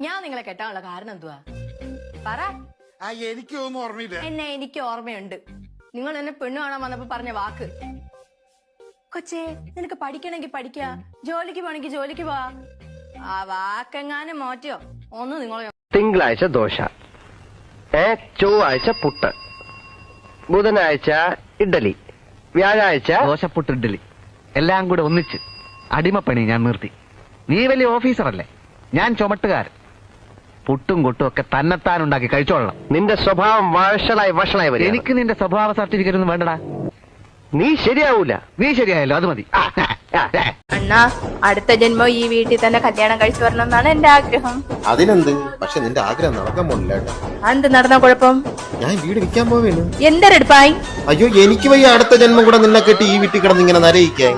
ഞാൻ നിങ്ങളെ കെട്ടാനുള്ള കാരണം എന്തുവാ പറ. എനിക്കൊന്നും ഓർമ്മയില്ല. എന്നെ എനിക്ക് ഓർമ്മയുണ്ട്. നിങ്ങൾ എന്നെ പെണ്ണു കാണാൻ വന്നപ്പോ പറഞ്ഞ വാക്ക്. കൊച്ചേ, നിനക്ക് പഠിക്കണമെങ്കിൽ പഠിക്ക, ജോലിക്ക് പോണെങ്കിൽ ജോലിക്ക് പോവാ. ആ വാക്കെങ്ങാനും മാറ്റിയോ ഒന്ന് നിങ്ങളെ. തിങ്കളാഴ്ച ദോശ, ചൊവ്വാഴ്ച പുട്ട്, ബുധനാഴ്ച ഇഡ്ഡലി, വ്യാഴാഴ്ച ദോശപ്പുട്ട് ഇഡ്ഡലി എല്ലാം കൂടെ ഒന്നിച്ച് അടിമപ്പണി ഞാൻ നിർത്തി. നീ വലിയ ഓഫീസറല്ലേ, ഞാൻ ചുമട്ടുകാരൻ. പുട്ടും കൊട്ടും ഒക്കെ തന്നെത്താൻ ഉണ്ടാക്കി കഴിച്ചോളണം. നിന്റെ സ്വഭാവം വഷളായി വരും. എനിക്ക് നിന്റെ സ്വഭാവ സർട്ടിഫിക്കറ്റ് ഒന്നും വേണ്ടടാ. നീ ശരിയാവൂല. നീ ശരിയായല്ലോ, അത് മതി. അണ്ണാ, അടുത്ത ജന്മം ഈ വീട്ടിൽ തന്നെ കല്യാണം കഴിച്ചു വരണം എന്നാണ് എന്റെ ആഗ്രഹം. അതിനെന്ത്? പക്ഷെ നിന്റെ ആഗ്രഹം നടക്കാൻ പോണില്ല. എന്ത് നടന്ന കുഴപ്പം? ഞാൻ വീട് വിൽക്കാൻ പോവേനു. എന്തെടുപ്പായി? അയ്യോ, എനിക്ക് വയ്യ അടുത്ത ജന്മം കൂടെ നിന്നെ കെട്ടി ഈ വീട്ടിൽ കിടന്ന് ഇങ്ങനെ നരയിക്കാൻ.